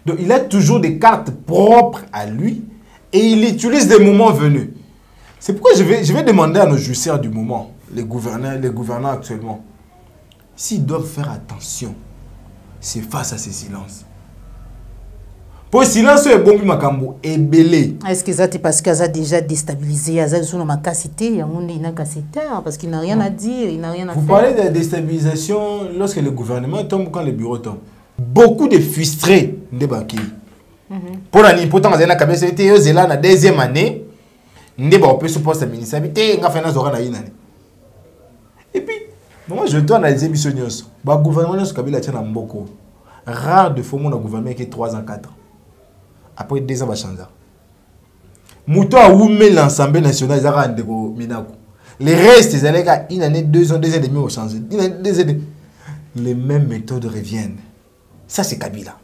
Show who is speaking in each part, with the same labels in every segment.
Speaker 1: Donc il a toujours des cartes propres à lui et il utilise des moments venus. C'est pourquoi je vais demander à nos jouisseurs du moment, les gouvernants actuellement, s'ils doivent faire attention, c'est face à ces silences. Pour le silence, est bon, Makambo est belé.
Speaker 2: Est-ce que c'est parce qu'il a déjà déstabilisé, il a son capacité, parce qu'il n'a rien à dire, il n'a rien à faire.
Speaker 1: Vous parlez de déstabilisation lorsque le gouvernement tombe, quand le bureau tombe. Beaucoup de frustrés débarquent. Pour la pourtant, il y a la deuxième année, il y a un poste de ministère, et puis, moi je dois analyser le gouvernement de Kabila tient beaucoup. Rare de fois, mon gouvernement qui est 3 ans, 4 ans. Après 2 ans, il va changer. Mouto a ouvert l'Assemblée nationale, les restes, ils allaient à 1 année, 2 ans, 2 ans et demi au changer. Les mêmes méthodes reviennent. Ça, c'est Kabila.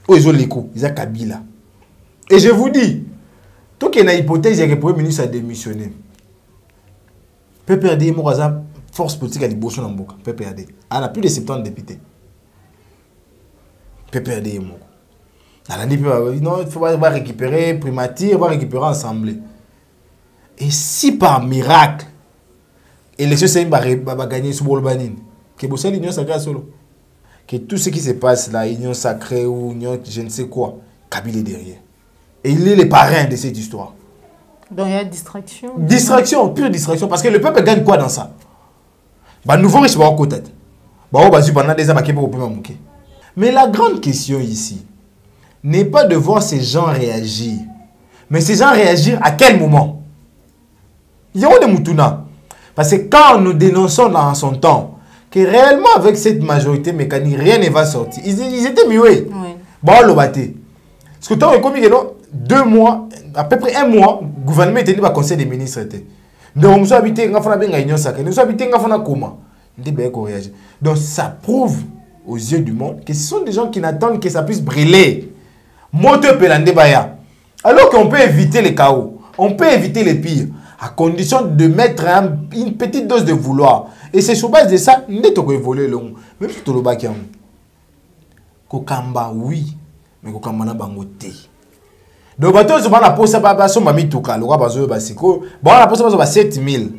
Speaker 1: Oh, ils ont les coups, ils ont Kabila. Et je vous dis, tout qu'il y a une hypothèse, il y a que le Premier ministre a démissionné. PPRD, moi, force politique à l'Ibosso Namboka. PPRD. Elle a plus de 70 députés. PPRD, moi. Elle a dit, non, il faut récupérer primature, on va récupérer assemblée. Et si par miracle, l'élection va gagner sous Bolbanine, que vous savez l'union sacrée solo, que tout ce qui se passe là, union sacrée ou union je ne sais quoi, Kabila est derrière. Et il est le parrain de cette histoire.
Speaker 2: Donc il y a distraction.
Speaker 1: Distraction, pure distraction. Parce que le peuple gagne quoi dans ça? Bah, nouveau riche, bah, côté. Bah, pendant des années, mais la grande question ici n'est pas de voir ces gens réagir. Mais ces gens réagir à quel moment? Il y a des moutounas. Parce que quand nous dénonçons dans son temps que réellement avec cette majorité mécanique, rien ne va sortir. Ils étaient muets.
Speaker 2: Oui.
Speaker 1: Bon, le bâté. Parce que tant que 2 mois, à peu près 1 mois, le gouvernement était au conseil des ministres. Donc, nous sommes habités, nous sommes habités, donc, ça prouve aux yeux du monde que ce sont des gens qui n'attendent que ça puisse brûler. Alors qu'on peut éviter les chaos, on peut éviter les pires, à condition de mettre une petite dose de vouloir. Et c'est sur base de ça, nous devons évoluer. Même si tu le bas, Kokamba, oui, mais Kokamba n'a pas ngoté. Donc, bateau, je vais la poser à son mami Touka, le roi Bazo Basiko, bon, la pose à 7000.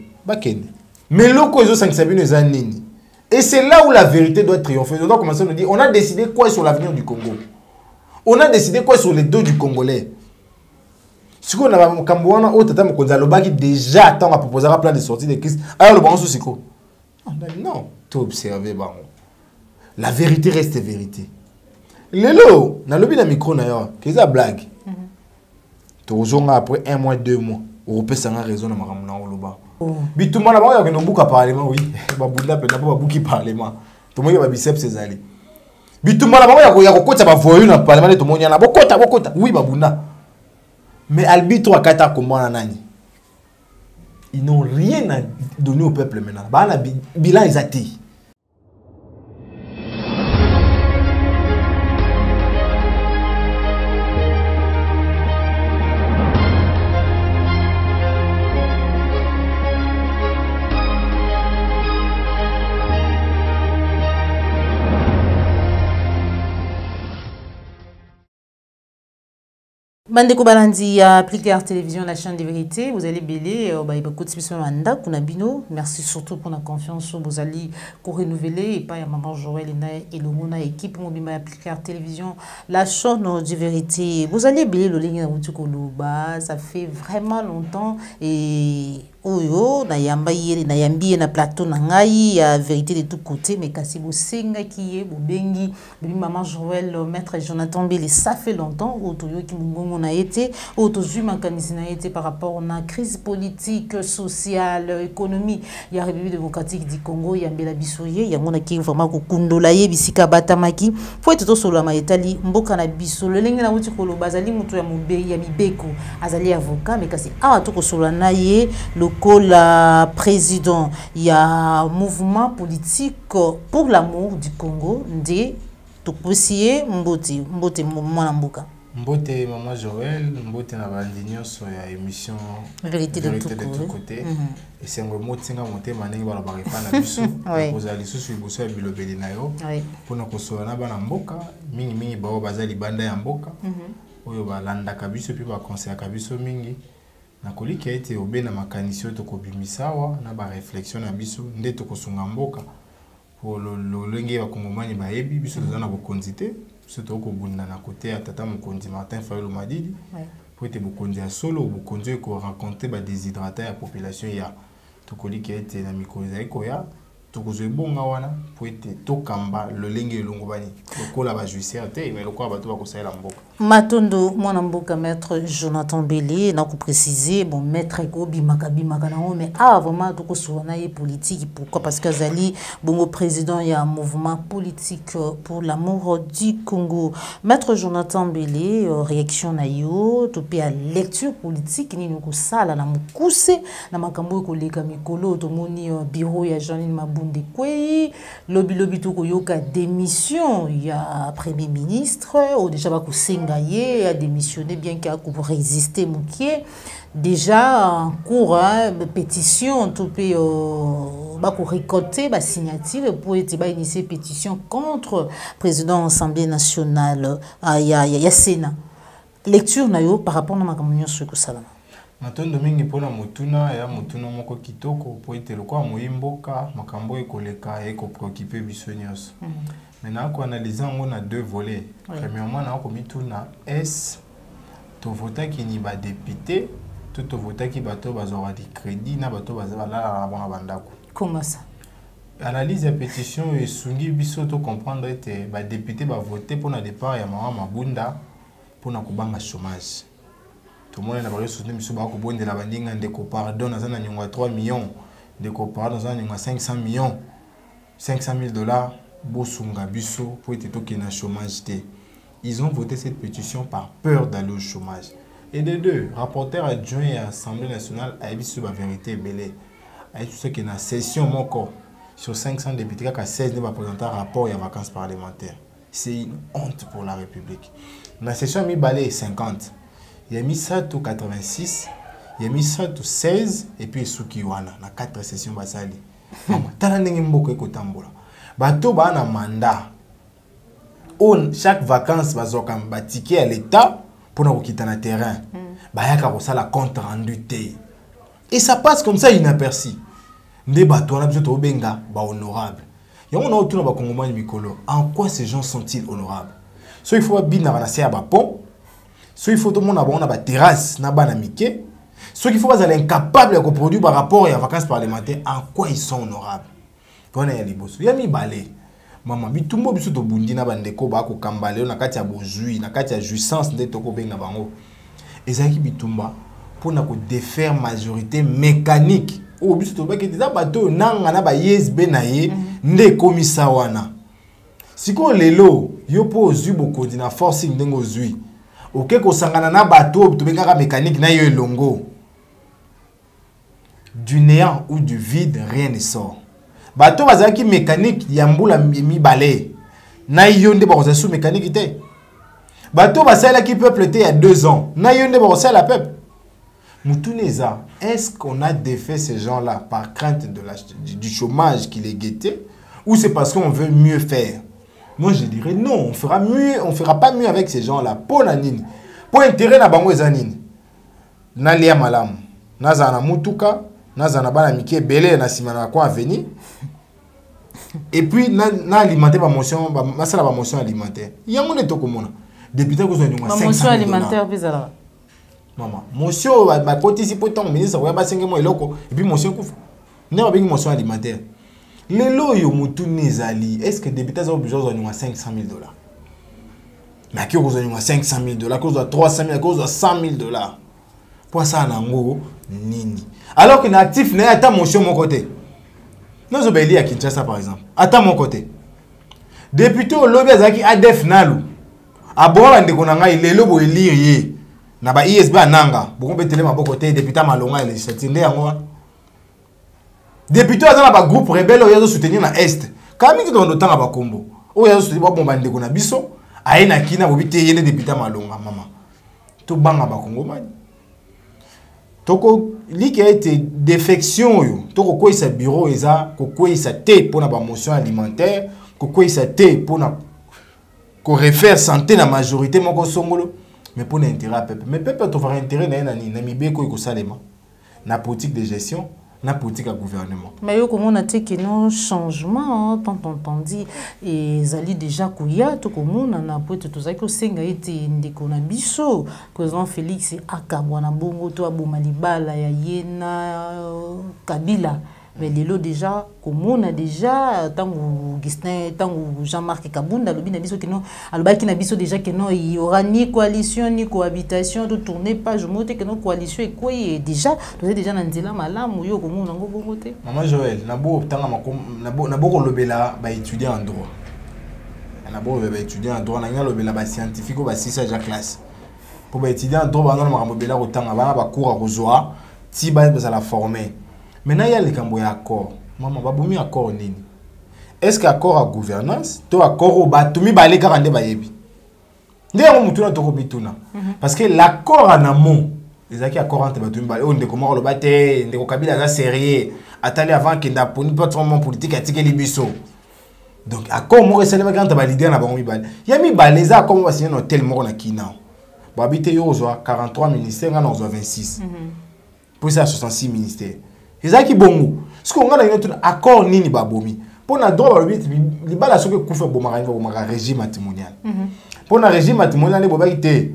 Speaker 1: Mais l'autre, ils ont 500 000 nini. Et c'est là où la vérité doit triompher. On doit commencer à nous dire, on a décidé quoi sur l'avenir du Congo? On a décidé quoi sur les dos du Congolais? Si on a un Cambouana, on a déjà attend à proposer un plan de sortie de crise. Alors, le bon sous non, tout observé. La vérité reste vérité. Lélo, dans le lobby micro, qu'est-ce que blague? Après 1 mois, 2 mois, on peut s'en raison dans ma mais tout le monde a un bouc à parlement, oui. Baboula peut pas bouc qui parlement. Tout le monde a biceps ses alliés. Mais tout le monde a un côté à voyer dans le parlement, tout le monde a un côté. Oui, Babouna. Mais Albitre à Kata comme moi, ils n'ont rien à donner au peuple maintenant. Bilan est athée.
Speaker 2: Bande Kobalandi a appliqué à télévision la chaîne de vérité. Vous allez bêler, merci surtout pour la confiance. Vous allez renouveler et pas à maman Joël et le monde équipe mobile appliqué à télévision la chaîne de vérité. Vous allez bêler le ligne ça fait vraiment longtemps et oyo na yamba yeli na yambi na plateau na ngai ya vérité de tous côtés mais kasi bo senga qui est bo bengi maman Joël maître Jonathan Bélé ça fait longtemps autoyo qui mungongo na été autozuma kanisi na été par rapport à la crise politique sociale économie ya République démocratique du Congo ya mbela bisoye ya ngona ki vraiment ko kundola ye bisika batamaki faut tout solo ma etali mboka na biso le lengi na wuti ko lo bazali mutu ya mobei ya mibeko azali avocat mais kasi awa to ko solo na ye la président, il y a un mouvement politique pour l'amour du Congo, de Toposier Mbote Mwanambuka.
Speaker 1: Mbote Maman Joël, mbote na bandinyo sur la émission
Speaker 2: Vérité de tout
Speaker 1: côté. Et c'est un mot tinga monté maningi bala baripa na biso. Pour ali susu biso ya bilobeli na yo. Pour na kosola na bana mboka, mingi bao bazali banda ya mboka. Oyo balanda kabiso puis ba conseiller kabiso mingi. Na koliki a été obé na makanisio to kobimisawa na ba réflexion na biso nde to kosunga mboka. Pour le lenge ba kongomani ba yebi biso na bokonzité. Surtout au Bunda na côté à Tata Mukonzi Martin Fayulu Madidi pour être Mukonzi à solo Mukonzi ko rencontrer ba déshydraté la population ya tokoli qui a été na mikoza ekoya tokozwe bonga wana pour être tokamba le lenge longo bani lokola ba juicière te mais lokola bato ba kosala mboka
Speaker 2: Matondo mwana mboka maître Jonathan Belé na ko préciser bon maître ko bimaka na mais vraiment to ko soana ye politique pourquoi parce que Zali bongo président il y a un mouvement politique pour l'amour du Congo maître Jonathan Belé réaction na yo to pe lecture politique ni ko sala na mukuse na makambo ko leka mikolo to moni bureau ya Jeanine Mabunde kwei lobi to ko yoka démission il y a premier ministre ou déjà ba ko Ngaye a démissionné bien qu'il a résisté Moukié déjà en cours pétition tout peut récolter ba signature pour être ba initier pétition contre président Assemblée nationale ya Sénat lecture na yo par rapport à ma communion sur que ça
Speaker 1: Matondo mingi pona mutuna ya mutuna moko kitoko po ite lokwa moyimboka makambo ekoleka eko préoccuper biso nyos. Maintenant ko analyser on a deux volets. Premièrement na ko mituna est to voter qui ni ba député tout voter qui bato bazora di crédit na bato bazala la bandako.
Speaker 2: Comment ça?
Speaker 1: Analyse la pétition et sungi biso to comprendre était ba député ba voter pour na départ ya Maman Mabunda pour na kubanga chômage. Tout le monde a parlé de ce que de la bandinga de pardon dans un an 3 millions, de pardon dans un an 500 millions, 500 000 $, Bosunga Bisso pour être toqué dans le chômage. Ils ont voté cette pétition par peur d'aller au chômage. Et de deux, rapporteur adjoint à l'Assemblée nationale a vu sur la vérité belé. A vu ce qui est dans la session mon corps sur 500 députés qui a 16 va présenter un rapport et à vacances parlementaires. C'est une honte pour la République. Dans la session mi balé 50. Il y a mis ça tout 86, il y a mis ça tout 16 et puis Sukiwana, na 4 sessions basali. Tala ndenge mboko ekotambola. Bato ba na mandat. On chaque vacances bazoka ba ticket à l'état pour na kokita na terrain. Ba yaka ko sala compte rendu té. Et ça passe comme ça inaperçu. Nde bato na biso to benga ba honorable. Yango na otuna ba kongomani mikolo. En quoi ces gens sont-ils honorables? So il faut bina na sia ba pont. Ceux qui font tout le monde avoir une terrasse, na bana mike. Ceux qui font pas aller incapable de produire par rapport à vacances parlementaires, en quoi ils sont honorables. Quand on est les boss, il y a mis balé. Maman, bitumbo biso to bundi na bandeko ba ko kambale na kati ya bozui, na kati ya jouissance de toko benga bango. Ezaki bitumba pour na ko défaire majorité mécanique. O biso to ba ke za bato nanga na ba YSB na ye nde komisa wana. Siko lelo yo po ozui boko dina forcing ndengo ozui. Ok, ko sangana na bateau, tu benga mécanique na yo longo. Du néant ou du vide, rien ne sort. Bateau bazaki mécanique yambula mi balé. Na yo nde ba sous mécanique té. Bateau basala qui peuple té il y a 2 ans. Na yo nde ba la peuple. Moutouneza, est-ce qu'on a défait ces gens-là par crainte de du chômage qui les guettait ou c'est parce qu'on veut mieux faire? Moi je dirais non, on fera mieux, on fera pas mieux avec ces gens-là. Pour nanine, pour intérêt na bango ezanine. Na lia malam, na zana mutuka, na zana bana mike belé na simana kwa venir. Et puis na alimenter ba motion, ba sala ba motion alimentaire. Yango ne to komona. Député ko zo nyuma 500
Speaker 2: motion alimentaire bizala.
Speaker 1: Maman, motion ba kotisi poton ministre wa ba 5 mois eloko et puis motion kufa. Ne ba bengi motion alimentaire. Les loyaux Moutounezali, est-ce que les députés ont besoin de 500 000 $? Mais à qui ont besoin de 500 000 $? À cause de 300 000 $, à cause de 100 000 $. Pour ça, on a nini. Alors que natif n'est pas mon mon côté. Nous avons à Kinshasa par exemple. Attends mon côté. Député au lobby Azaki Adef Nalu. A Bola Ndekonanga, il est lobo élire. Na ba ISB Nanga. Beaucoup de télé ma côté. Député Malonga, il est certifié en moi. Député dans le groupe rebelle, ils ont soutenu na Est. Quand ils ont le temps à Bakombo, ils ont soutenu Bomba Ndeko na Biso, aina kina bobite yene député malonga mama to banga ba kongomani toko li qui a été défection yo toko ko isa bureau eza ko isa te pona ba motion alimentaire ko isa te pona ko refaire santé na majorité moko songolo mais pour l'intérêt peuple mais peuple to faire intérêt na mibeko ko salema na politique de gestion na politique à gouvernement.
Speaker 2: Mais yo comment on a dit que non changement tant entendu et zali déjà kuya to comment on a pote to zaki osenga ete ndeko na biso président Félix akabwana bongo to aboma libala ya yena Kabila. Mais lelo déjà comment on a déjà tango Gistin tango Jean-Marc Kabunda lobi na biso que non alobaki na biso déjà que non il y aura ni coalition ni cohabitation de tourner page moté que non coalition et quoi déjà déjà na nzela malamu yo comment on ngo bongo te
Speaker 1: maman Joël nabo tanga makom nabo ko lobela ba étudier en droit nabo ba étudier en droit na nga lobela ba scientifique ba sisa ja classe pour ba étudier en droit ba ngana mabela ko tanga ba cours à kozwa ti ba la former. Maintenant, il y a les cambo accord. Maman, baboumi accord nini. Est-ce qu'accord à gouvernance, to accord au batumi balé 42 bayebi. Ndé on mutuna to bituna. Parce que l'accord en amont, les accords entre batumi balé on de comment le baté, de Kabila za sérieux, attendez avant qu'il n'a pas de politique à tirer les biso. Donc accord mo resele ba quand ba leader na baboumi balé. Ya mi balé za comme va signer un tel moko na kina. Ba bité yo zo 43 ministères, on zo 26. Pour ça 66 ministères. Ezaki bongo. Ce qu'on a dans notre accord nini babomi. Pour na droit li bala soke kufa bomaka régime matrimonial. Pour na régime matrimonial ne boba ite.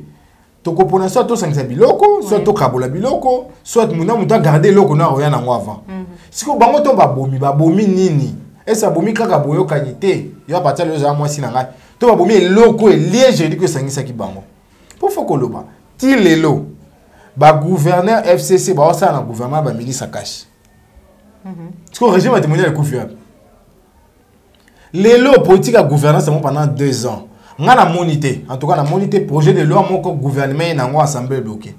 Speaker 1: To kopona soit to sangisa biloko, soit to kabola biloko, soit muna muta garder loko na roya na ngo avant. Siko bango to babomi nini. Esa bomi kaka boyo kanité. Yo partir le za moi sinanga. To babomi loko e lié que sangisa ki bango. Pour faut koloba. Ti lelo. Ba gouverneur FCC ba osa na gouvernement ba ministre cash. Parce que le régime matrimonial est confiable. Les lois politiques à gouvernance pendant 2 ans. On a monité. En tout cas, on a monité projet de loi mon gouvernement et une assemblée bloquée.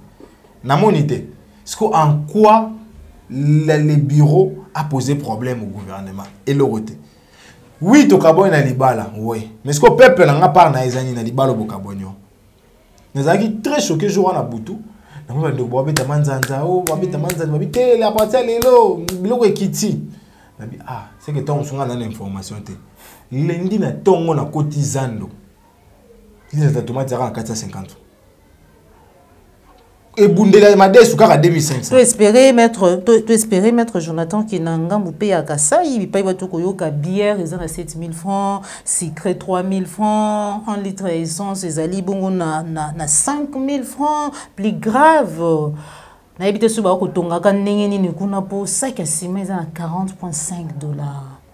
Speaker 1: On a monité. En quoi les bureaux a posé problème au gouvernement et le côté. Oui, to kabon na libala, oui. Mais ce que le peuple n'a pas na ezani na libala au kabonio. Nous avons très choqué jour en Aboutou. On va devoir mettre manzanza o va mettre manzanza va mettre la partie lelo biloko ekiti ah c'est que ton songa na information te lundi na tongo na cotizando ils ont tomate à 450 et bundela madesu kaka 2500
Speaker 2: tu espérer mettre Jonathan qui nanga mupé à Kasai il paye bato koyoka bière ils ont 7000 francs sucre 3000 francs 1 litre essence ezali bongo na 5000 francs plus grave na habité sous ba ko tonga ka ndenge nini kuna po sac à ciment ils ont 40.5 $.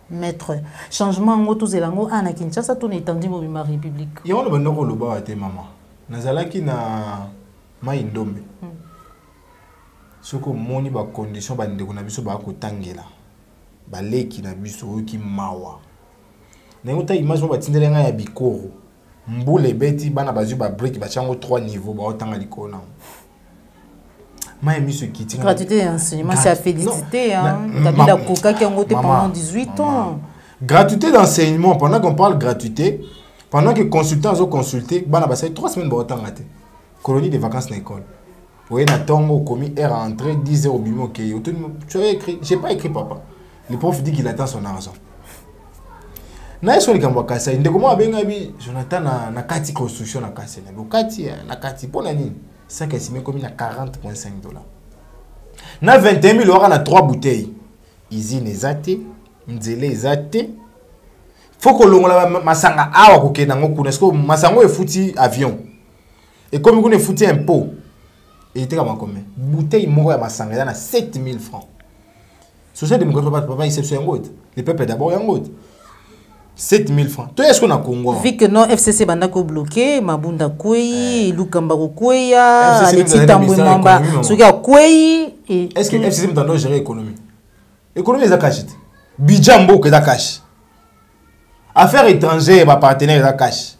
Speaker 2: Maître changement ngoto zelango ana Kinshasa to na étendu mobima république
Speaker 1: yo no bando ko loba te maman nazalaki na Maïndombe. Ce que moni ba condition ba ndeko na biso ba ko tangela. Ba leki na biso ki mawa. Na ngota image ba tindela nga ya bikoro. Mbule beti bana bazu ba break ba chango 3 niveaux ba otanga likona. Maï miso kiti.
Speaker 2: Gratuité d'enseignement c'est à féliciter hein. Kabila koka ki ngote pendant 18 ans.
Speaker 1: Gratuité d'enseignement pendant qu'on parle gratuité, pendant que consultants ont consulté, bana ba 3 semaines ba otanga te. Colonie de vacances dans l'école. Vous voyez, Natongo, commis est rentré, 10 € au bimo, ok. Tu as écrit, j'ai pas écrit papa. Le prof dit qu'il attend son argent. Na yeso likambo kasa, ndeko abenga bi Jonathan na kati construction na kasa. Na kati pona nini? Ça que c'est comme na 40.5 $. Na 21 000 € na 3 bouteilles. Izine ezate, nzele ezate. Faut que longola masanga awa kokena ngokuna, parce que masango e fouti avion. Et comme vous ne foutez un pot, il était comme combien? Bouteille moko ya masanga na 7000 francs. Social démocrate papa il s'est sur un goût. Le peuple d'abord un goût. 7000 francs. Toi est-ce qu'on a Congo?
Speaker 2: Vu que non FCC bandako bloqué, Mabunda Kwei, Lukamba Kweya, Aleti Tambwe Mamba, Soga Kwei et
Speaker 1: est-ce que FCC m'entend gérer l'économie? L'économie est cash. Bijambo que ça cash. Affaires étrangères, ma partenaire est cash.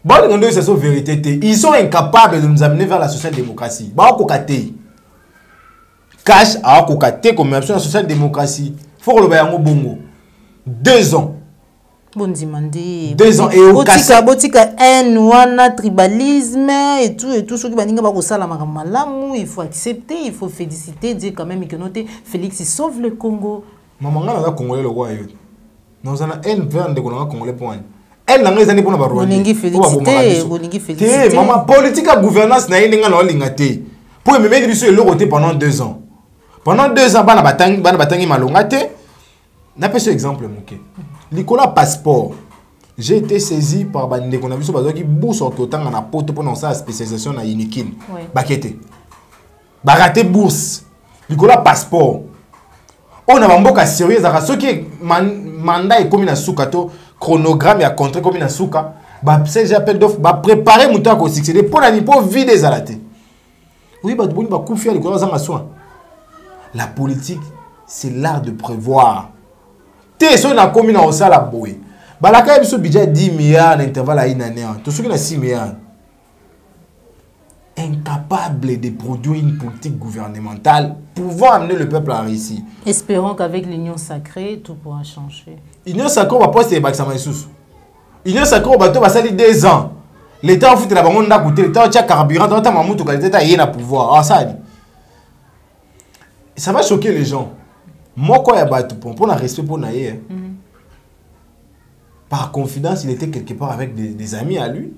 Speaker 1: Bon, c'est la vérité. Ils sont incapables de nous amener vers la social-démocratie. Cash à Kokate comme option la social-démocratie. Il faut que le Bayango Bongo. 2 ans.
Speaker 2: Bon demandé.
Speaker 1: 2 ans et au
Speaker 2: Botika botika haine wana tribalisme et tout ce qui baninga ba kosala malamu, il faut accepter, il faut féliciter, dire quand même que noté Félix il sauve le Congo.
Speaker 1: Maman ngana congolais le roi yo. Nous ana haine vers de congolais point. Elle n'a rien pour na baroi.
Speaker 2: Boningi féliciter.
Speaker 1: Maman politique à gouvernance na yinga na lingate. Pour me mettre biso le côté pendant 2 ans. Pendant 2 ans bana batangi malongate. Na pe ce exemple moké. Nicolas passeport. J'ai été saisi par bande qu'on a vu sur bazar qui bourse au temps na poto pour sa spécialisation na Unikin. Bakete. Baraté bourse. Nicolas passeport. On a mboka sérieux à ce qui mandat est comme na soukato chronogramme et contrat comme na souka. Ba j'appelle d'offre ba préparer mouta ko succéder pour la nipo vide des alaté. Oui ba boni ba kufia Nicolas za soin. La politique c'est l'art de prévoir. T'es sur la commune au sala boy. Balaka biso budget 10 milliards d'intervalle à une année. Tout ce qui a 6 milliards. Incapable de produire une politique gouvernementale pouvant amener le peuple à réussir.
Speaker 2: Espérons qu'avec l'union sacrée, tout pourra changer.
Speaker 1: L'union sacrée, on va pas se débattre avec ça. L'union sacrée, on va passer 2 ans. L'État a foutu la banque d'un côté, l'État a carburant, l'État a moutou, l'État a un pouvoir. Ah, ça va choquer les gens. Moi, quand il y a pour un respect pour Naïe, par confidence, il était quelque part avec des amis à lui.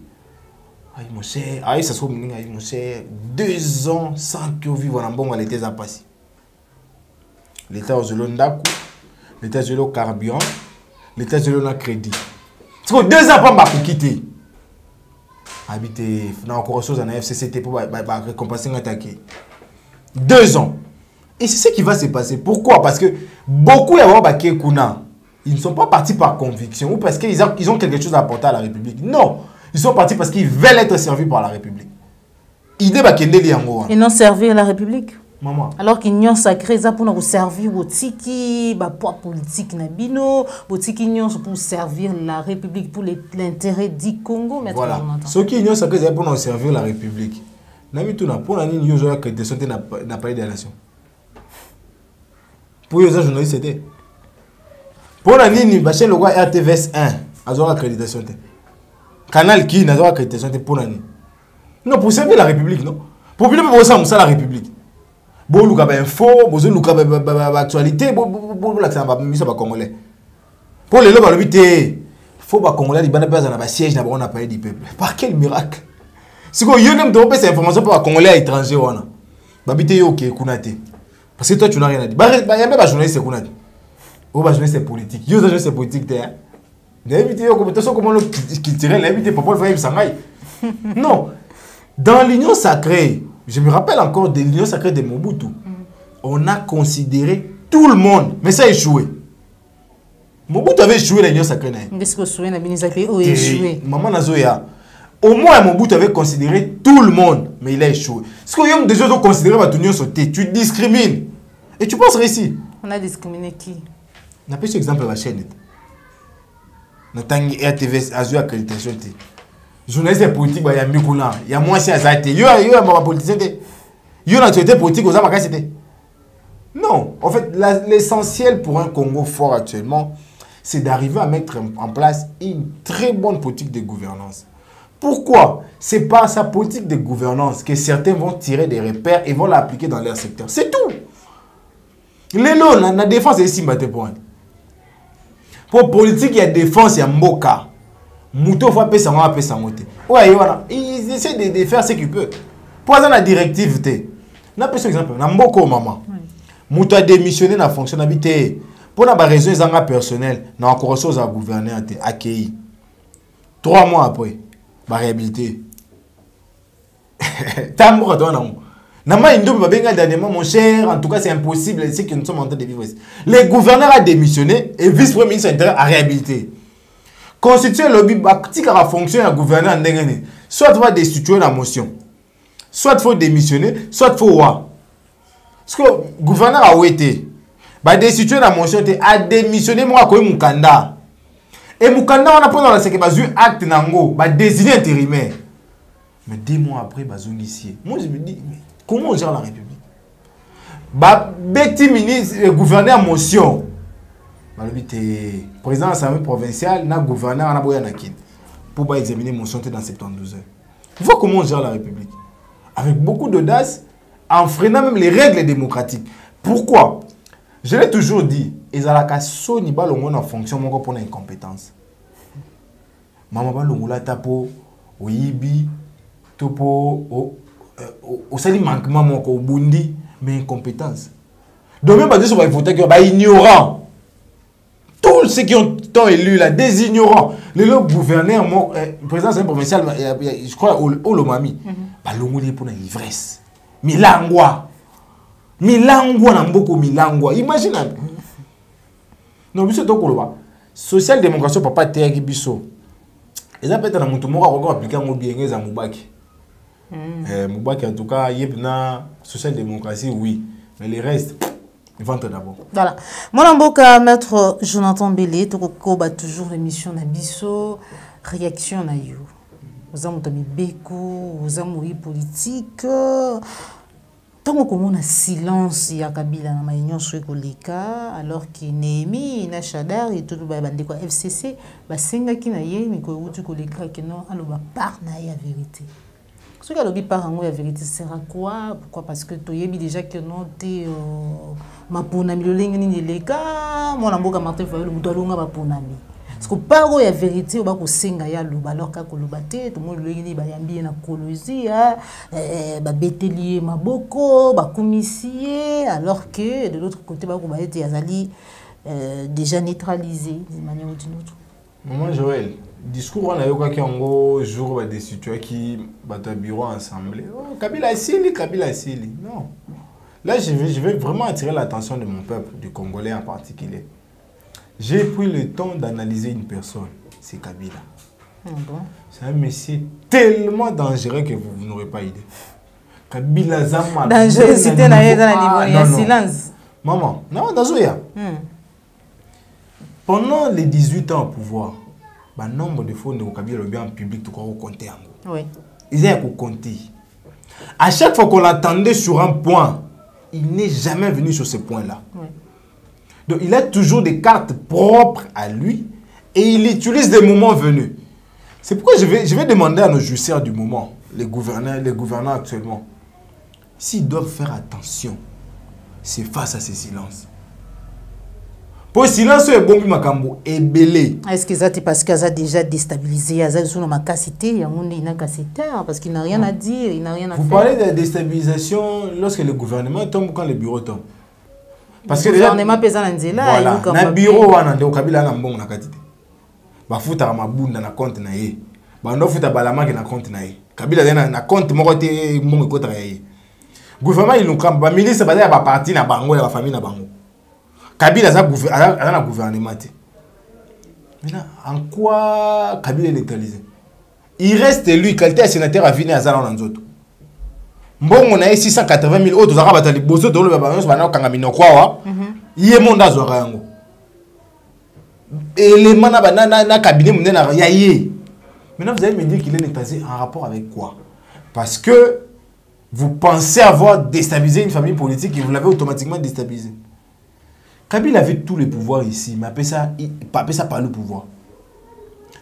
Speaker 1: Aïe, mon cher, aïe, ça se trouve, aïe, mon cher, 2 ans sans que vous vivez en bon, l'État a passé. L'État a zéro ndaku, l'État a zéro carburant, l'État a zéro crédit. C'est que 2 ans pas m'a quitté. Habiter dans encore chose en FCCT pour récompenser un attaqué. 2 ans. Et c'est ce qui va se passer. Pourquoi? Parce que beaucoup ils ne sont pas partis par conviction ou parce qu'ils ont quelque chose à apporter à la République. Non. Ils sont partis parce qu'ils veulent être servis par la République.
Speaker 2: Et non servir la République.
Speaker 1: Maman.
Speaker 2: Alors qu'union sacrée, ça pour nous servir au tiki, poids politique nabino, au tiki union pour servir la République pour l'intérêt du Congo.
Speaker 1: Voilà. Ce qui union sacrée, c'est pour nous servir la République. Nami tout na pour la union sacrée de santé n'a pas de la nation. Pour les journalistes c'était. Pour la ligne, le roi RTVS 1 a une accréditation. Canal qui n'a pas accréditation pour la ligne. Non, pour servir la République, non. Pour bien ça la République. Bon, nous avons info, nous avons actualité, nous avons congolais. Pour les lois, il faut que les Congolais aient un siège dans le pays du peuple. Par quel miracle? Si vous avez cette information pour les Congolais à l'étranger, vous avez ok, parce que toi, tu n'as rien à dire. Il y a même des journalistes qui ou des journalistes politiques. Il y a des journalistes politiques. Non. Dans l'union sacrée, je me rappelle encore de l'union sacrée de Mobutu, on a considéré tout le monde, mais ça a échoué. Mobutu avait échoué l'union sacrée.
Speaker 2: Qu'est-ce que vous avez échoué?
Speaker 1: Maman Nazoya. Au moins, Mobutu avait considéré tout le monde, mais il a échoué. Ce que vous déjà considéré votre union sauté, tu discrimines. Et tu penses réussir.
Speaker 2: On a discriminé qui?
Speaker 1: On a pris cet exemple de la chaîne. On a RTV Azure accréditation. Journaliste politique, il y a Mikuna, il y a moins si Azate. Il y a un politicien. Il y a une autorité politique aux Amakasité. Non. En fait, l'essentiel pour un Congo fort actuellement, c'est d'arriver à mettre en place une très bonne politique de gouvernance. Pourquoi? Ce n'est pas sa politique de gouvernance que certains vont tirer des repères et vont l'appliquer dans leur secteur. C'est tout. Les lots, la défense est ici, pour politique, il y a défense, il y a mboka. Mouto faut payer ça, on va payer ça. Ouais, voilà. Ils essaient de faire ce qu'ils peuvent. Pour la directive, on a pris cet exemple. On a mboko maman. Mouto a démissionné dans la fonction d'habiter. Pour la raison personnelle, on a encore chose à gouverner, accueilli. 3 mois après, la réhabilité. T'as mort, toi, non? Mon cher, en tout cas, c'est impossible. C'est que nous sommes en train de vivre ici. Le gouverneur a démissionné et vice-premier ministre intérieur a réhabilité. Constituer le lobby, si la fonction du gouverneur, soit il va destituer la motion, soit il faut démissionner, soit il faut voir. Parce que le gouverneur a été. Il destituer la motion, a démissionné, moi, comme Mukanda. Et Mukanda, on a pris dans la sécurité, acte nango, désigner intérimaire. Mais 2 mois après, ici. Moi, je me dis, mais comment on gère la République? Betty ministre, gouverneur motion. Le président de l'Assemblée provinciale, le gouverneur, on a besoin pour examiner mon santé dans 72 heures. Vois comment on gère la République. Avec beaucoup d'audace, en freinant même les règles démocratiques. Pourquoi? Je l'ai toujours dit, ils ont la Sony balongo en fonction pour l'incompétence. Maman balongo la tapo, au yibi, topo, au sali manquement au bundi, mais incompétence. Donc même pas dire sur les voter que ignorant. Tous ceux qui ont tant élu là, des ignorants. Le gouverneur, le président de provincial, je crois, Olomami, balongo li pour l'ivresse. Milangwa. Milangwa na mboko milangwa. Imagine. Non, biso to koloba. Social démocratie papa te ki biso. Eza peut-être na mutu moko ko appliquer ngo bien ngeza Mubaki. Mubaki en tout cas, yebna social démocratie oui, mais les restes ventre d'abord. Voilà.
Speaker 2: Mon mboka maître Jonathan Bélé to ko ba toujours l'émission na biso réaction na yo. Vous avez mis Beko, vous avez politique. Tant qu'on a silence, il y a Kabila dans ma union sur Koleka, alors qu'il Némi, il a Chadar et tout le monde quoi FCC, bah senga qui n'a yé, mais quoi tu Koleka qui non, alors bah par na la vérité. Ce que l'objet par en la vérité sert à quoi? Pourquoi? Parce que tu y es déjà que non t'es ma ponami le lingue ni les gars, mon amboka Martin Fayol, le boudalonga ma ponami. Parce que par la vérité, on va ko senga ya lo alors ka ko lobate tout le monde le yini ba yambi na kolozi ba betelier maboko ba komissier alors que de l'autre côté ba ko ba été azali déjà neutralisé d'une manière ou d'une autre.
Speaker 1: Maman Joël, discours on a eu quoi qui en gros jour ba des situations qui ba ta bureau ensemble. Oh Kabila Sili. Non. Là je vais vraiment attirer l'attention de mon peuple, du Congolais en particulier. J'ai pris le temps d'analyser une personne, c'est Kabila. C'est un monsieur tellement dangereux que vous n'aurez pas idée. Kabila Zama.
Speaker 2: Dangerosité dans le silence.
Speaker 1: Maman, non, dans Zoya. Pendant les 18 ans au pouvoir, le nombre de fois de Kabila le bien en public, tout qu'on compter.
Speaker 2: Oui.
Speaker 1: Ils ont compté. À chaque fois qu'on l'attendait sur un point, il n'est jamais venu sur ce point-là. Oui. Donc, il a toujours des cartes propres à lui et il utilise des moments venus. C'est pourquoi je vais demander à nos juicières du moment, les gouvernants actuellement, s'ils doivent faire attention, c'est face à ces silences. Pour le silence, c'est bon, Makambo est belé.
Speaker 2: Est-ce que c'est parce qu'il a déjà déstabilisé, il a son capacité, il n'a parce qu'il n'a rien à dire, il n'a rien à faire.
Speaker 1: Vous parlez de déstabilisation lorsque le gouvernement tombe ou quand le bureau tombe? Parce que déjà, voilà, na bureau wana ndio Kabila na mbongo na katite. Ba futa ma bunda na compte na ye. Ba ndo futa balama ke na compte na ye. Kabila na compte moko te mbongo ko tra ye. Gouvernement il nous camp ba ministre ba ba parti na bango ya ba famille na bango. Kabila za na gouvernement te. Maintenant en quoi Kabila est neutralisé? Il reste lui qualité de sénateur à venir à Zala en Nzoto. Mbongo na 680 000 autres zaka batali boso to le baba nyonso bana kanga minokwa wa yé monda zora yango élément na cabinet munene na ya yé. Maintenant vous allez me dire qu'il est neutralisé en rapport avec quoi? Parce que vous pensez avoir déstabilisé une famille politique et vous l'avez automatiquement déstabilisé. Kabila avait tous les pouvoirs ici, mais appelez ça par le pouvoir.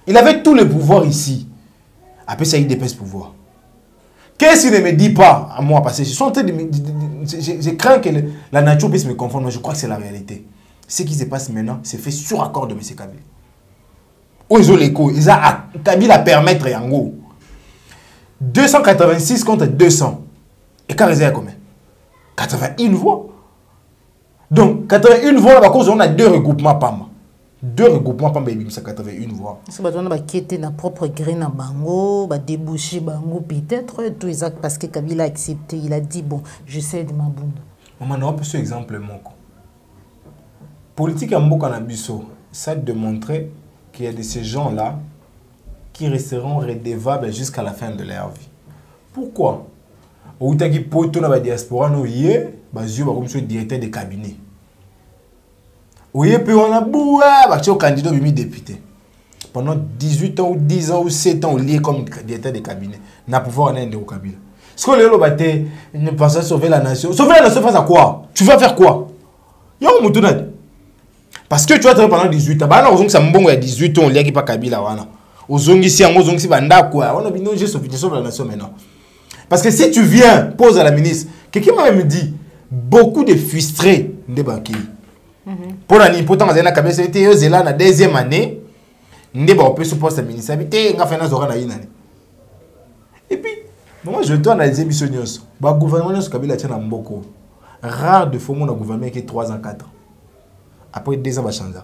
Speaker 1: Il avait tous les pouvoirs ici. Appelez ça il dépasse pouvoir. Qu'est-ce qu'il ne me dit pas à moi? Parce que je crains que la nature puisse me confondre, mais je crois que c'est la réalité. Ce qui se passe maintenant, c'est fait sur accord de M. Kabila. Ils ont l'écho. Ils ont Kabila permettre Yango. 286 contre 200. Et quand ils ont combien? 81 voix. Donc, 81 voix, par contre, on a deux regroupements PAM. Deux regroupements PAM, ça 81 voix.
Speaker 2: Si on a quitté notre propre grain à Bango, déboucher Bango peut-être, tout exact parce que Kabila a accepté. Il a dit, bon, je sais de ma bonde.
Speaker 1: Maman, on peut ce exemple, mon politique à Mboka Nabiso, ça démontrer qu'il y a de ces gens-là qui resteront redevables jusqu'à la fin de leur vie. Pourquoi? Au Utaki Poto, la diaspora, nous y est, comme directeur de cabinet. Oui, puis on a boué, au candidat député. Pendant 18 ans ou 10 ans ou 7 ans, on lié comme directeur de cabinet. N'a pouvoir aller au cabinet. Ce qu'on a dit, ne pas sauver la nation. Sauver la nation face à quoi? Tu vas faire quoi? Yo, Moutounad. Parce que tu vas travailler pendant 18 ans. Bah non, ça me bon il y a 18 ans, il y a qui pas Kabila wana. Ozongisi en ozongisi banda quoi. On a bien j'ai sauvé la nation maintenant. Parce que si tu viens, pose à la ministre, quelqu'un m'a même dit beaucoup de frustrés ndebaki. Pour la n'importe quoi, na Kabila c'était eux là na deuxième année. Ndeba on peut se poste ministre. Habité nga fena zora na inane. Et puis moi je dois analyser missionnios. Ba gouvernement sur Kabila tient na mboko. Rare de fois mon gouvernement qui 3 ans 4 ans. Après 2 ans va changer.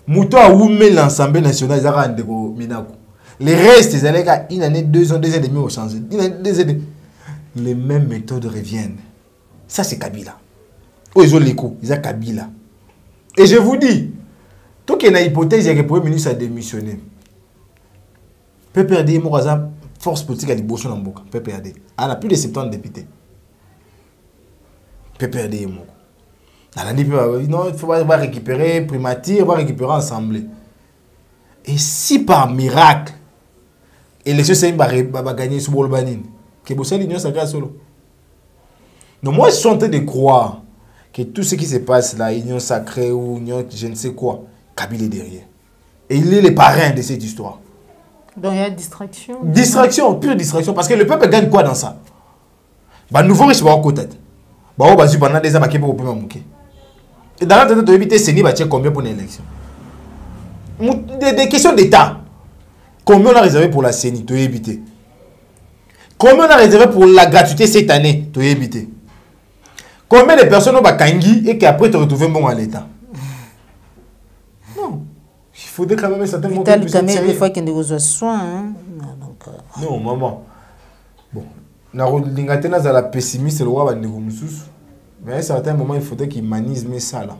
Speaker 1: Mouto a oumé l'Assemblée nationale ils a rendez-vous Minako. Les restes ils allaient à une année 2 ans 2 ans et demi au changer. Les mêmes méthodes reviennent. Ça c'est Kabila. Oh ils ont l'écho, ils ont Kabila. Et je vous dis, tout qui est une hypothèse, il y a que le Premier ministre a démissionné. PPRD, Mouraza, force politique à l'Ibotion en Boka. PPRD. Elle a plus de 70 députés. PPRD et Mouraza. Elle a dit, non, il faut récupérer primature, il va récupérer assemblée. Et si par miracle, l'élection c'est va gagner sur Bolbanin, que vous savez l'union sacrée solo. Donc moi je suis en train de croire que tout ce qui se passe là, union sacrée ou union je ne sais quoi, Kabila est derrière. Et il est le parrain de cette histoire.
Speaker 2: Donc il y a distraction.
Speaker 1: Distraction, pure distraction. Parce que le peuple gagne quoi dans ça? Bah nouveau riche va au côté. Bah on va sur pendant des années qui pour pouvoir manquer. Et dans la tête de éviter Séni va tirer combien pour l'élection? Des questions d'état. Combien on a réservé pour la Séni, tu éviter? Combien on a réservé pour la gratuité cette année, tu éviter? Combien de personnes ont kangi et qu'après te retrouver bon à l'état? Non. Il faudrait quand même certainement
Speaker 2: que des fois qu'il y a des soins.
Speaker 1: Non, maman. Bon. Dans la pessimiste, le roi va négocier. Mais à un certain moment, il faudrait qu'il manise ça là.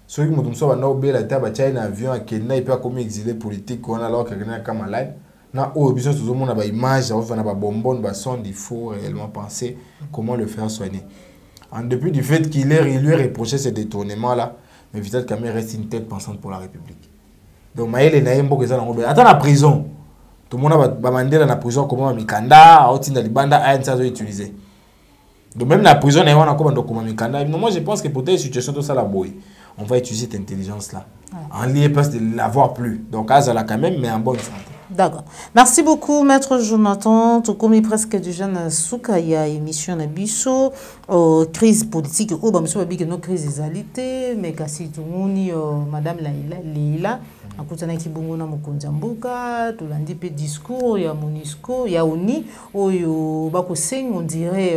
Speaker 1: Ceux qui m'ont dit que la table a un avion à Kenya, il peut comme exilé politique, alors que quelqu'un est malade. Na au besoin tout le monde a une image, on a bonbonne, son il faut réellement penser comment le faire soigner. En dépit du fait qu'il lui a reproché ce détournement là, mais Vital Kamerhe reste une tête pensante pour la République. Donc Maël n'a pas besoin de attends la prison. Tout le monde a demandé dans la prison comment Mikanda, Outinda Libanda a ça utilisé. Donc même la prison n'a pas comment Mikanda. Moi je pense que pour telle situation tout ça la boy, on va utiliser cette intelligence là. En lieu parce de l'avoir plus. Donc à la quand même mais en bonne santé.
Speaker 2: D'accord. Merci beaucoup, Maître Jonathan. Tout comme presque du jeune Soukaya, émission de Bisso, crise politique, ou bien, monsieur, que nos crises égalité, mais kasi tout le monde, Madame Leila, à côté de Kibongo na Mokonjambuka, tout lundi peu discours, il y a Monisco, il y a Oni, ou bako sing, on dirait.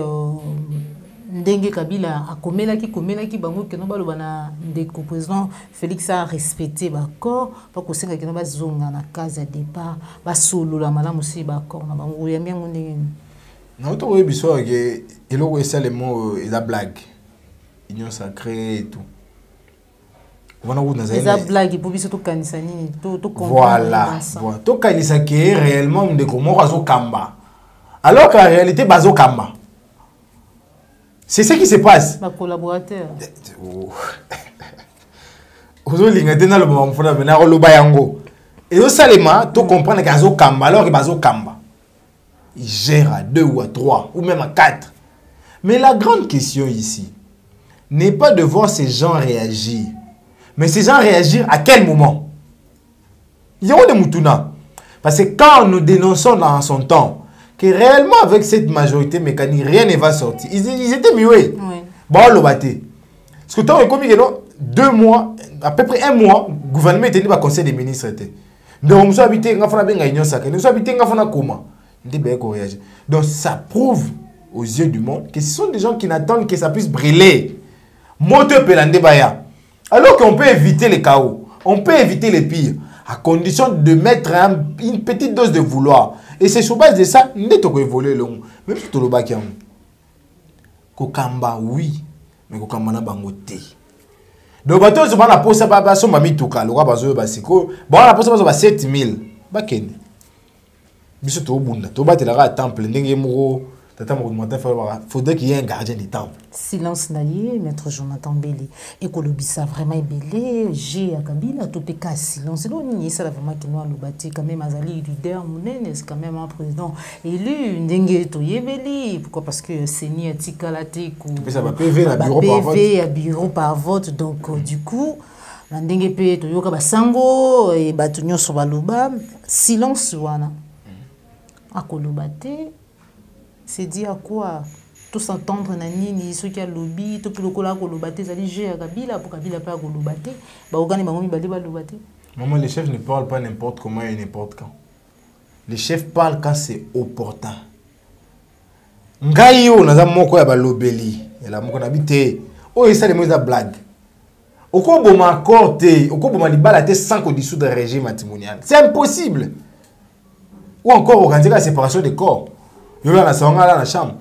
Speaker 2: Ndenge Kabila a komelaki bango que no baloba na ndeko président Félix a respecté ba corps pas ko senga que no ba zonga na case de départ ba solo la malamu si ba corps na bango ya bien ndenge
Speaker 1: non to we biso que eloko esa le mot la blague union sacrée et tout on a vu
Speaker 2: na blague pour biso to kanisa nini to
Speaker 1: voilà to kanisa que réellement ndeko moko azo kamba alors qu'en réalité bazo kamba. C'est ce qui se passe.
Speaker 2: Ma collaborateur.
Speaker 1: Aujourd'hui, il y a un moment où et au Salema, tu comprends que Azo Kamba, alors que Azo Kamba, il gère à 2 ou à 3 ou même à 4. Mais la grande question ici n'est pas de voir ces gens réagir, mais ces gens réagir à quel moment? Il y a des moutounas. Parce que quand nous dénonçons dans son temps, que réellement avec cette majorité mécanique, rien ne va sortir. Ils étaient muets. Bon, le batté. Parce que tant que 2 mois, à peu près 1 mois, le gouvernement était dans le conseil des ministres. Donc, nous sommes habités dans la union sacrée. Nous sommes habités dans la comment. Donc, ça prouve aux yeux du monde que ce sont des gens qui n'attendent que ça puisse brûler. Moteur Pelande Baya. Alors qu'on peut éviter les chaos, on peut éviter les pires, à condition de mettre une petite dose de vouloir. Et c'est sur base de ça, nous devons évoluer le monde. Même si tu le bas qui Kokamba, oui, mais Kokamba n'a pas ngoté. Donc, bateau, je vais la poser à son mami Touka, le roi Bazo Basiko. Bon, la poser à 7000. Baken. Biso to bunda. To bate la temple, n'engé mouro. Faudrait qu'il y ait un gardien du temple.
Speaker 2: Silence naïe, Maître Jonathan Belé. Et que le bisa vraiment belé, j'ai à Kabila, tout est cassé. Silence. C'est ça vraiment qui nous a bâti quand même Azali leader Mounene, c'est quand même un président élu. N'engé to yebeli. Pourquoi? Parce que c'est ni un tikalate ou.
Speaker 1: Ça va PV à bureau par vote.
Speaker 2: PV à bureau par vote. Donc du coup. na ndenge pe toyoka basango e bato nyonso baloba silence wana akoloba te c'est dit à quoi tout s'entendre na nini soki alobi to pe lokola akoloba te ezali jeu ya Kabila po Kabila pe akoloba te baokani bango mibale baloba te.
Speaker 1: Maman, les chefs ne parlent pas n'importe comment et n'importe quand. Les chefs parlent quand c'est opportun. Ngai yo naza moko ya balobeli la moko na bité o esa les mots de blague. Oko boma accord te, oko boma libala te sans qu'on dissoudre le régime matrimonial. C'est impossible. Ou encore organiser la séparation des corps. Yo na sanga là na chambre.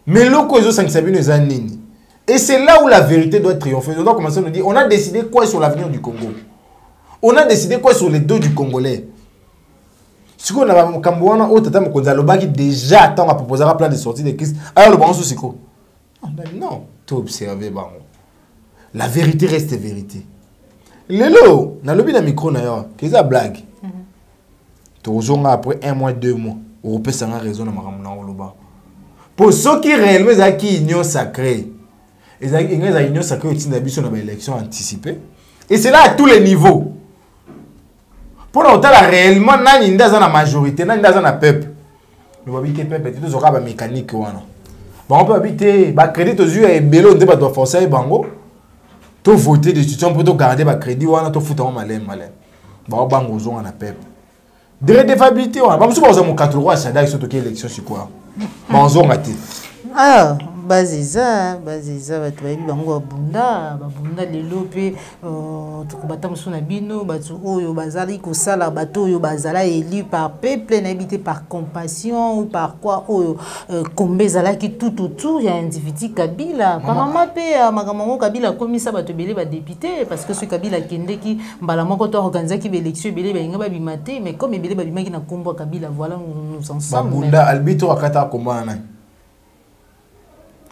Speaker 1: Mais loko ezo 5 sabino eza nini. Et c'est là où la vérité doit triompher. On doit commencer à nous dire on a décidé quoi sur l'avenir du Congo. On a décidé quoi sur les dos du Congolais. Si on a un Cambouana, on a déjà attend à proposer un plan de sortie de crise. Alors le bon sous non, tout observé. La vérité reste vérité. Lelo, na lobby na micro na yo, qu'est-ce que blague? Toujours après 1 mois, 2 mois, on peut s'en raison na makamuna oloba. Pour ceux qui réellement ont qui union sacrée, ils ont une union sacrée au sein de la élection anticipée. Et c'est là à tous les niveaux. Pour autant, réellement, nani ndaza na majorité, nani ndaza na peuple. Mais on habite peuple, tout ça ba mécanique wana. Bon, on peut habiter, ba crédit aux yeux et bello, on doit forcer bango. To voter des institutions pour to garder ba crédit wana, to foutre malin. Ba bango zo na peuple. De redevabilité wana, ba musu ba za mo 83 sada qui sont to élection sur quoi. Ba zo ngati.
Speaker 2: Ah, baziza batu bayebi bango babunda lelo pe tokobata mosu na bino batu oyo bazali kosala bato oyo bazala élu par peuple na habité par compassion ou par quoi oyo kombe ezalaki tout autour ya individu Kabila apparemment pe makambo Kabila komisa bato ebele ba député parce que ce Kabila kendeki mbala moko to organizaki ba élection ebele balinga babima te mais comme ebele babimaki na kombo Kabila voilà nous ensemble
Speaker 1: babunda albito akata komana.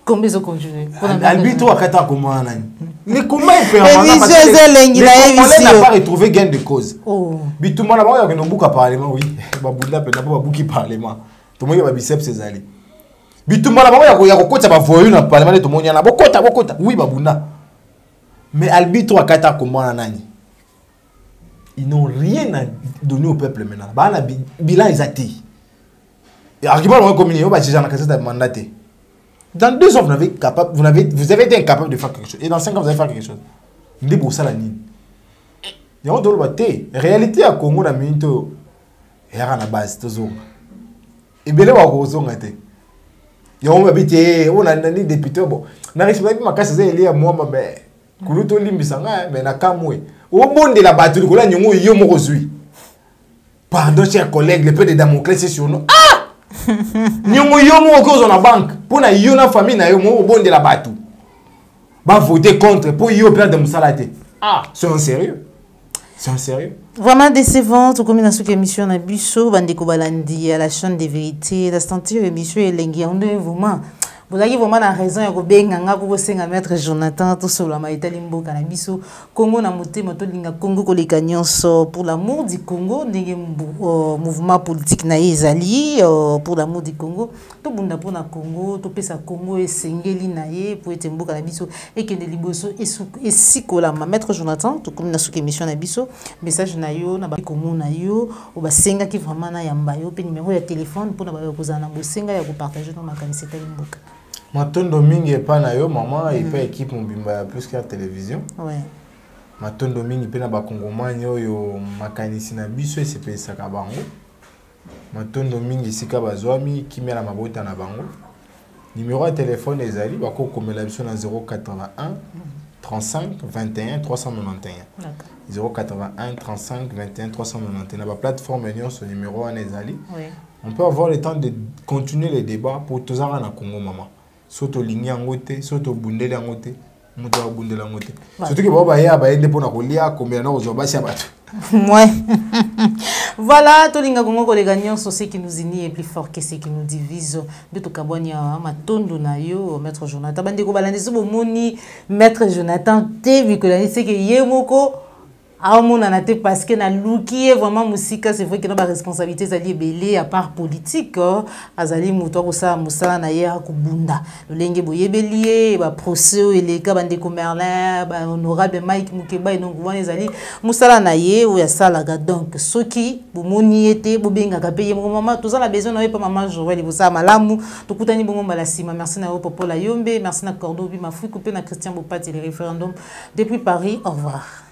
Speaker 2: Combien ils ont continué?
Speaker 1: Albito a kata comment nani? Les combats ils
Speaker 2: n'a
Speaker 1: pas retrouvé gain de cause. Oh. Bituma na ba ya no buka parlement oui. Babunda pe na ba buki parlement. To moyo ba biceps ezali. Bituma na ba ya kokota ba voyu na parlement to monya na bokota. Oui babunda. Mais albito a kata comment nani? Ils n'ont rien à donner au peuple maintenant. Ba na bilan ezati. Et argument on communiquer ba déjà na cassette mandaté. Dans 2 ans, vous avez été incapable de faire quelque chose. Et dans 5 ans, vous allez faire quelque chose. Vous dites pour ça la ligne. Et on doit le réalité à Congo, la minute, il y a une base. Et bien, on a été. Et on a habité, on a des députés. Bon, on a respecté ma casse, c'est moi, mais Kuluto Limbisanga, mais na Kamoué. Au monde de la bataille, on a eu pardon, chers collègues, le peu de Damoclès, c'est sur nous. Ah! Nyongo yomo okozo na banque pour na yo na famille na yo mo bonde la batu ba voter contre pour yo perdre musalate. Ah, c'est un sérieux. Vraiment
Speaker 2: décevant tout comme dans cette émission na biso bandeko balandi à la chaîne des vérités la sentir émission elengi on est vraiment vous avez vraiment la raison ya kobenga nga ko senga maître Jonathan to solo ma itali mboka na biso Congo na motema to linga Congo ko leka nyonso pour l'amour du Congo ndenge mouvement politique na ezali pour l'amour du Congo to bunda pour na Congo to pesa Congo esengeli na ye pour ete mboka na biso ekende liboso esikola ma maître Jonathan to comme na soki émission na biso message na yo na ba Congo na yo o basenga ki vraiment na yamba yo pe numéro ya téléphone pour na ba kozana bosenga ya ko partager dans ma kaniseta mboka.
Speaker 1: Matondo mingi epa na yo maman et pas équipe mobimba plus que la télévision.
Speaker 2: Ouais.
Speaker 1: Matondo mingi pe na ba kongomani oyo makanisi na biso SPS saka bango. Matondo mingi sika bazwami kimela mabota na bango. Numéro de téléphone ezali bako komela biso na 081 35 21 391. D'accord. 081 35 21 391 na ba plateforme union ce numéro en ezali. Oui. On peut avoir le temps de continuer les débats pour tous en na Congo maman. Soto lingi angote, soto bundele angote, muto wa bundele angote. Surtout que baba ya ba yende pona kolia combien na ozoba sia batu.
Speaker 2: Ouais. Voilà, to linga Congo ko les gagnants sont ceux qui nous unissent et plus fort que ceux qui nous divisent. De to kabwania matondo na yo maître Jonathan bande ko balandi so bomoni maître Jonathan te vu que la c'est que yemoko Ah, mon anaté parce que na luki est vraiment musique, c'est vrai que na ba responsabilité zali belé à part politique, azali muto ko sa musala na ye akubunda. Lolenge boyebelie ba procès et ka bande ko Merlin, ba honorable Mike Mukeba et donc wana zali musala na ye ou ya sala ga donc soki bomoni été bobenga ka payer mon maman tout ça la besoin na pas maman Joël vous ça malamu to kutani bongo balasima merci na Popo la Yombe, merci na Cordobi Mafuku pe na Christian Bopati le référendum depuis Paris. Au revoir.